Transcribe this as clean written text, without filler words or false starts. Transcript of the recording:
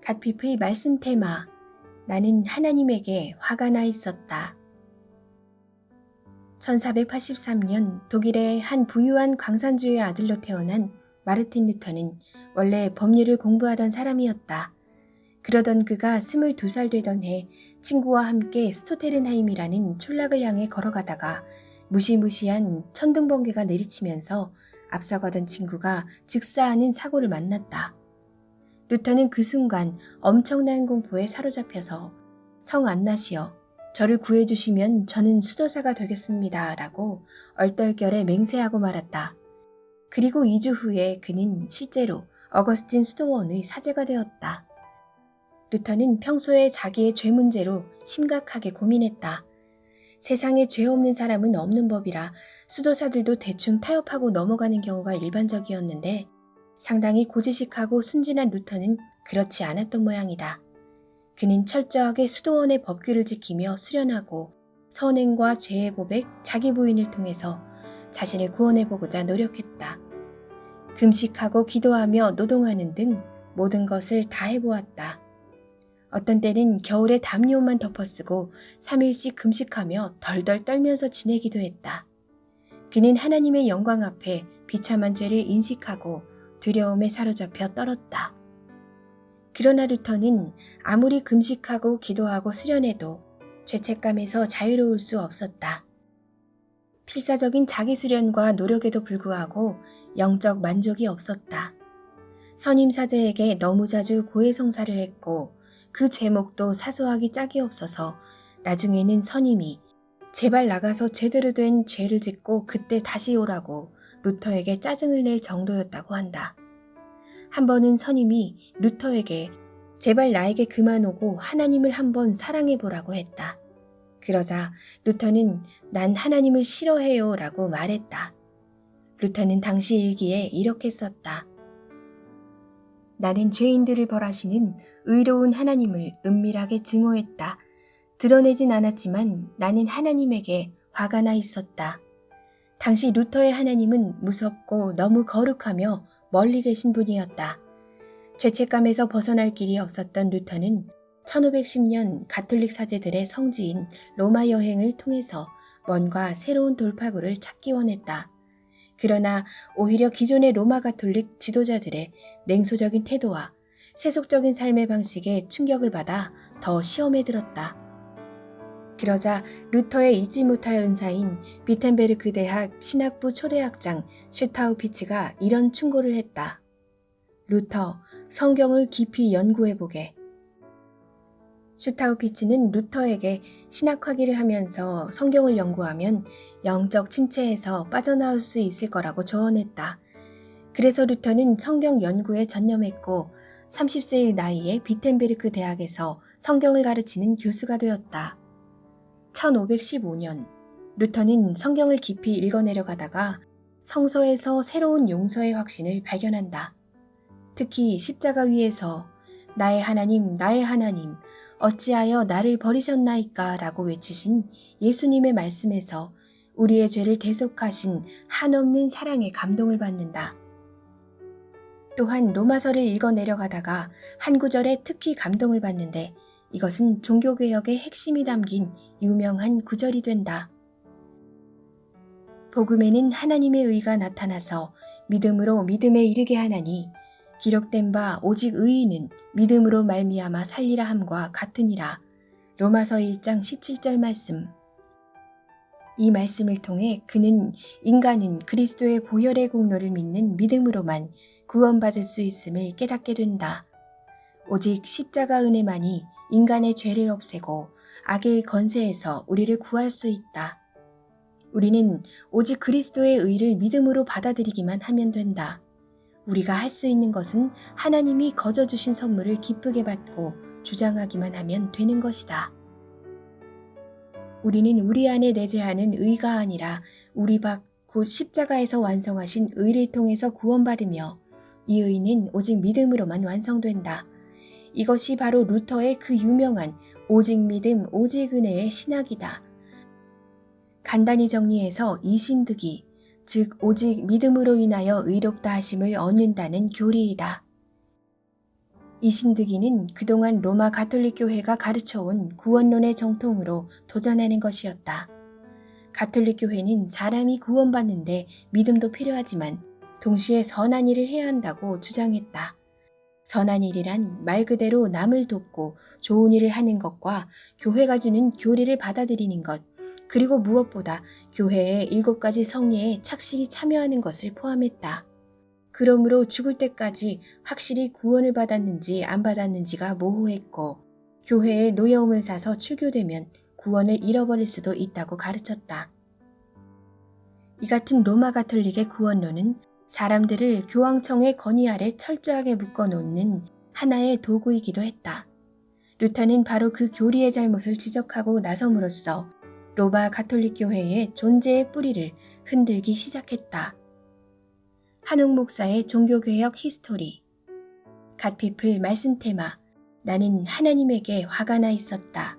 갓피플 말씀 테마. 나는 하나님에게 화가 나 있었다. 1483년 독일의 한 부유한 광산주의 아들로 태어난 마르틴 루터는 원래 법률을 공부하던 사람이었다. 그러던 그가 22살 되던 해 친구와 함께 스토테른하임이라는 촌락을 향해 걸어가다가 무시무시한 천둥번개가 내리치면서 앞서가던 친구가 직사하는 사고를 만났다. 루터는 그 순간 엄청난 공포에 사로잡혀서 성 안나시여, 저를 구해주시면 저는 수도사가 되겠습니다 라고 얼떨결에 맹세하고 말았다. 그리고 2주 후에 그는 실제로 어거스틴 수도원의 사제가 되었다. 루터는 평소에 자기의 죄 문제로 심각하게 고민했다. 세상에 죄 없는 사람은 없는 법이라 수도사들도 대충 타협하고 넘어가는 경우가 일반적이었는데 상당히 고지식하고 순진한 루터는 그렇지 않았던 모양이다. 그는 철저하게 수도원의 법규를 지키며 수련하고 선행과 죄의 고백, 자기 부인을 통해서 자신을 구원해보고자 노력했다. 금식하고 기도하며 노동하는 등 모든 것을 다 해보았다. 어떤 때는 겨울에 담요만 덮어쓰고 3일씩 금식하며 덜덜 떨면서 지내기도 했다. 그는 하나님의 영광 앞에 비참한 죄를 인식하고 두려움에 사로잡혀 떨었다. 그러나 루터는 아무리 금식하고 기도하고 수련해도 죄책감에서 자유로울 수 없었다. 필사적인 자기 수련과 노력에도 불구하고 영적 만족이 없었다. 선임사제에게 너무 자주 고해성사를 했고 그 죄목도 사소하기 짝이 없어서 나중에는 선임이 제발 나가서 제대로 된 죄를 짓고 그때 다시 오라고 루터에게 짜증을 낼 정도였다고 한다. 한 번은 선임이 루터에게 제발 나에게 그만 오고 하나님을 한번 사랑해보라고 했다. 그러자 루터는 난 하나님을 싫어해요 라고 말했다. 루터는 당시 일기에 이렇게 썼다. 나는 죄인들을 벌하시는 의로운 하나님을 은밀하게 증오했다. 드러내진 않았지만 나는 하나님에게 화가 나 있었다. 당시 루터의 하나님은 무섭고 너무 거룩하며 멀리 계신 분이었다. 죄책감에서 벗어날 길이 없었던 루터는 1510년 가톨릭 사제들의 성지인 로마 여행을 통해서 뭔가 새로운 돌파구를 찾기 원했다. 그러나 오히려 기존의 로마 가톨릭 지도자들의 냉소적인 태도와 세속적인 삶의 방식에 충격을 받아 더 시험에 들었다. 그러자 루터의 잊지 못할 은사인 비텐베르크 대학 신학부 초대학장 슈타우피츠가 이런 충고를 했다. 루터, 성경을 깊이 연구해보게. 슈타우피츠는 루터에게 신학학위를 하면서 성경을 연구하면 영적 침체에서 빠져나올 수 있을 거라고 조언했다. 그래서 루터는 성경 연구에 전념했고 30세의 나이에 비텐베르크 대학에서 성경을 가르치는 교수가 되었다. 1515년 루터는 성경을 깊이 읽어내려가다가 성서에서 새로운 용서의 확신을 발견한다. 특히 십자가 위에서 나의 하나님, 나의 하나님, 어찌하여 나를 버리셨나이까 라고 외치신 예수님의 말씀에서 우리의 죄를 대속하신 한없는 사랑에 감동을 받는다. 또한 로마서를 읽어내려가다가 한 구절에 특히 감동을 받는데 이것은 종교개혁의 핵심이 담긴 유명한 구절이 된다. 복음에는 하나님의 의가 나타나서 믿음으로 믿음에 이르게 하나니 기록된 바 오직 의인은 믿음으로 말미암아 살리라 함과 같으니라. 로마서 1장 17절 말씀. 이 말씀을 통해 그는 인간은 그리스도의 보혈의 공로를 믿는 믿음으로만 구원받을 수 있음을 깨닫게 된다. 오직 십자가 은혜만이 인간의 죄를 없애고 악의 건세에서 우리를 구할 수 있다. 우리는 오직 그리스도의 의를 믿음으로 받아들이기만 하면 된다. 우리가 할 수 있는 것은 하나님이 거저 주신 선물을 기쁘게 받고 주장하기만 하면 되는 것이다. 우리는 우리 안에 내재하는 의가 아니라 우리 밖 곧 십자가에서 완성하신 의를 통해서 구원받으며 이 의는 오직 믿음으로만 완성된다. 이것이 바로 루터의 그 유명한 오직 믿음, 오직 은혜의 신학이다. 간단히 정리해서 이신득이, 즉 오직 믿음으로 인하여 의롭다 하심을 얻는다는 교리이다. 이신득이는 그동안 로마 가톨릭 교회가 가르쳐온 구원론의 정통으로 도전하는 것이었다. 가톨릭 교회는 사람이 구원받는데 믿음도 필요하지만 동시에 선한 일을 해야 한다고 주장했다. 선한 일이란 말 그대로 남을 돕고 좋은 일을 하는 것과 교회가 주는 교리를 받아들이는 것, 그리고 무엇보다 교회의 7가지 성례에 착실히 참여하는 것을 포함했다. 그러므로 죽을 때까지 확실히 구원을 받았는지 안 받았는지가 모호했고 교회에 노여움을 사서 출교되면 구원을 잃어버릴 수도 있다고 가르쳤다. 이 같은 로마 가톨릭의 구원론은 사람들을 교황청의 건의 아래 철저하게 묶어놓는 하나의 도구이기도 했다. 루터는 바로 그 교리의 잘못을 지적하고 나섬으로써 로마 가톨릭 교회의 존재의 뿌리를 흔들기 시작했다. 한옥 목사의 종교개혁 히스토리. 갓피플 말씀 테마. 나는 하나님에게 화가 나 있었다.